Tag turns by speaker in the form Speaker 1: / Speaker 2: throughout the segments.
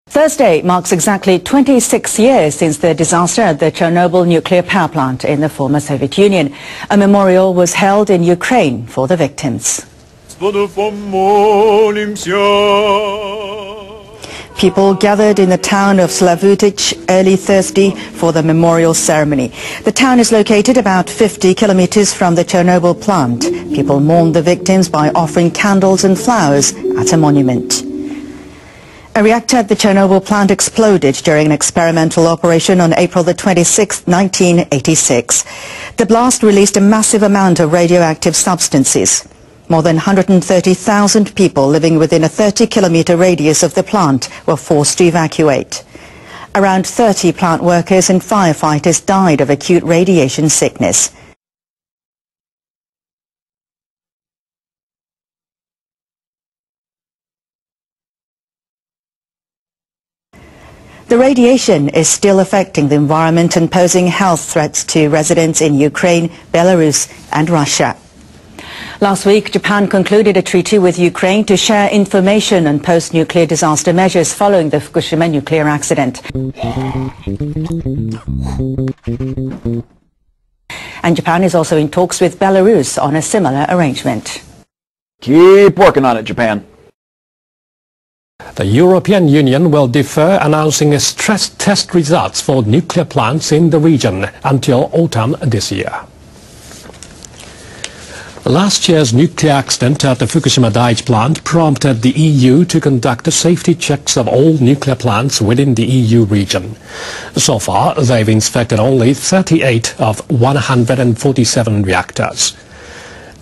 Speaker 1: Thursday marks exactly 26 years since the disaster at the Chernobyl nuclear power plant in the former Soviet Union. A memorial was held in Ukraine for the victims. People gathered in the town of Slavutich early Thursday for the memorial ceremony. The town is located about 50 kilometers from the Chernobyl plant. People mourned the victims by offering candles and flowers at a monument. A reactor at the Chernobyl plant exploded during an experimental operation on April the 26th, 1986. The blast released a massive amount of radioactive substances. More than 130,000 people living within a 30-kilometer radius of the plant were forced to evacuate. Around 30 plant workers and firefighters died of acute radiation sickness. The radiation is still affecting the environment and posing health threats to residents in Ukraine, Belarus and Russia. Last week, Japan concluded a treaty with Ukraine to share information on post-nuclear disaster measures following the Fukushima nuclear accident. And Japan is also in talks with Belarus on a similar arrangement.
Speaker 2: Keep working on it, Japan.
Speaker 3: The European Union will defer announcing its stress test results for nuclear plants in the region until autumn this year. Last year's nuclear accident at the Fukushima Daiichi plant prompted the EU to conduct safety checks of all nuclear plants within the EU region. So far, they've inspected only 38 of 147 reactors.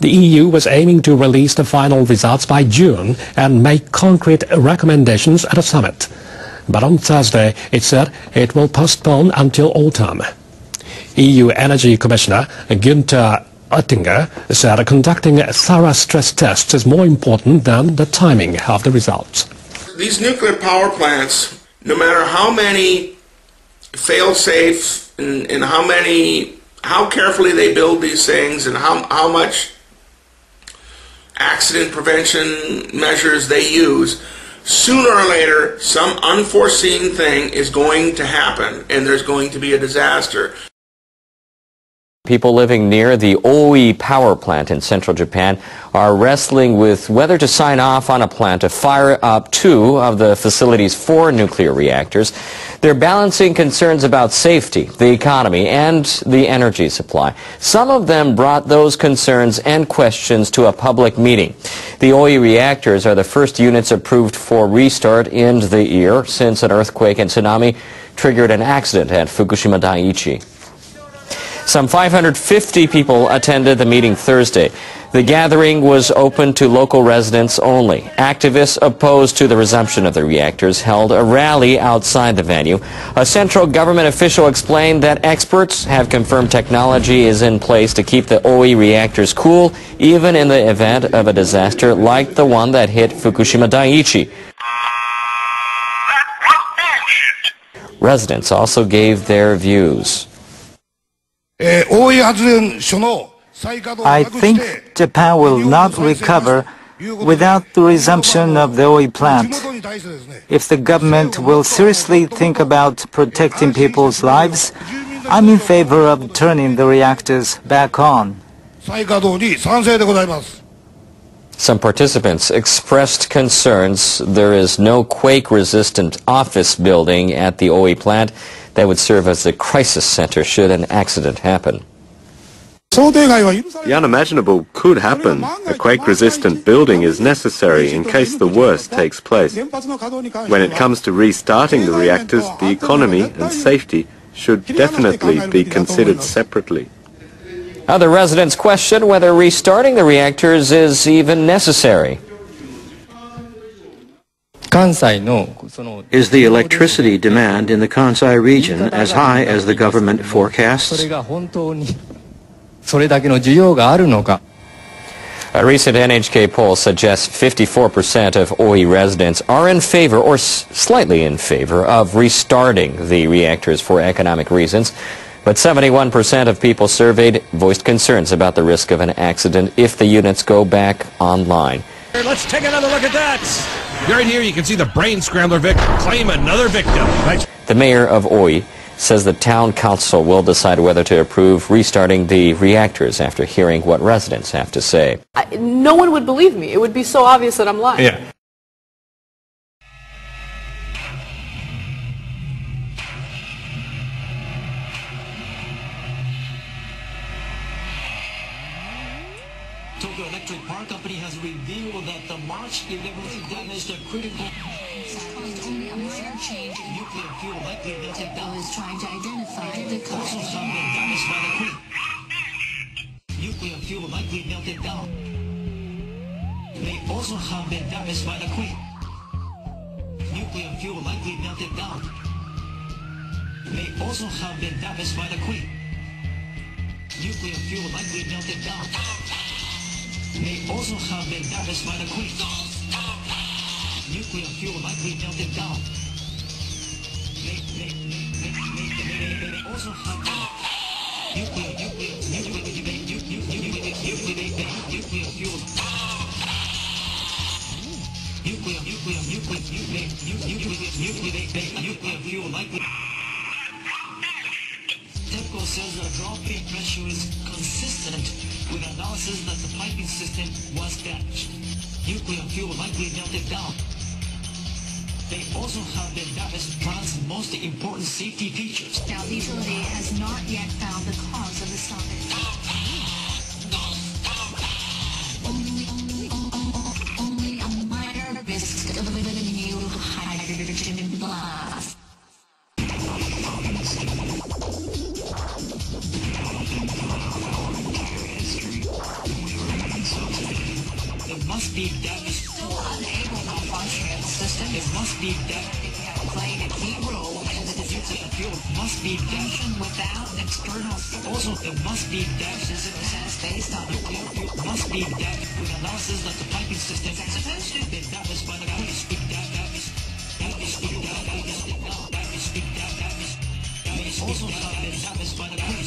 Speaker 3: The EU was aiming to release the final results by June and make concrete recommendations at a summit. But on Thursday, it said it will postpone until autumn. EU Energy Commissioner Günther Oettinger said conducting thorough stress tests is more important than the timing of the results.
Speaker 4: These nuclear power plants, no matter how many fail-safes and how carefully they build these things and how much accident prevention measures they use, sooner or later some unforeseen thing is going to happen and there's going to be a disaster.
Speaker 5: People living near the Oi power plant in central Japan are wrestling with whether to sign off on a plan to fire up 2 of the facility's 4 nuclear reactors. They're balancing concerns about safety, the economy, and the energy supply. Some of them brought those concerns and questions to a public meeting. The Oi reactors are the first units approved for restart in the year since an earthquake and tsunami triggered an accident at Fukushima Daiichi. Some 550 people attended the meeting Thursday. The gathering was open to local residents only. Activists opposed to the resumption of the reactors held a rally outside the venue. A central government official explained that experts have confirmed technology is in place to keep the Oi reactors cool, even in the event of a disaster like the one that hit Fukushima Daiichi. Residents also gave their views.
Speaker 6: I think Japan will not recover without the resumption of the Oi plant. If the government will seriously think about protecting people's lives, I'm in favor of turning the reactors back on.
Speaker 5: Some participants expressed concerns there is no quake-resistant office building at the Oi plant that would serve as a crisis center should an accident happen.
Speaker 7: The unimaginable could happen. A quake-resistant building is necessary in case the worst takes place. When it comes to restarting the reactors, the economy and safety should definitely be considered separately.
Speaker 5: Other residents question whether restarting the reactors is even necessary.
Speaker 8: Is the electricity demand in the Kansai region as high as the government forecasts?
Speaker 5: A recent NHK poll suggests 54% of Oi residents are in favor or slightly in favor of restarting the reactors for economic reasons. But 71% of people surveyed voiced concerns about the risk of an accident if the units go back online.
Speaker 9: Let's take another look at that. Right here, you can see the brain scrambler victim claim another victim.
Speaker 5: The mayor of Oi says the town council will decide whether to approve restarting the reactors after hearing what residents have to say.
Speaker 10: No one would believe me. It would be so obvious that I'm lying.
Speaker 9: Yeah.
Speaker 11: Tokyo Electric Power Company has revealed that the March 11th damaged a critical
Speaker 12: only a minor change in
Speaker 11: nuclear fuel likely melted down.
Speaker 12: is trying to identify the
Speaker 11: Also
Speaker 12: cause.
Speaker 11: have been damaged by the quake. Nuclear fuel likely melted down. May also have been damaged by the quake. Nuclear fuel likely melted down. May also have been damaged by the quake. Nuclear fuel likely melted down. May also have been damaged by the quake. Nuclear fuel likely melted down. May also have nuclear fuel likely. TEPCO says the drop in pressure is consistent with analysis that the piping system was damaged. Nuclear fuel likely melted down. They also have been damaged plant's most important safety features.
Speaker 12: Now, the utility has not yet found the cause of the stoppage. Only a minor risk of a new hydrogen blast.
Speaker 11: There must be damage.
Speaker 12: Still unable to function in the system.
Speaker 11: There must be damage.
Speaker 12: They have played a key role in the disease.
Speaker 11: Fuel must be damaged.
Speaker 12: Function without external
Speaker 11: Also, there must be damage.
Speaker 12: systems based on
Speaker 11: Nuclear fuel must be damaged with analysis that the piping system has been damaged by the damage. May also have been damaged by the quake.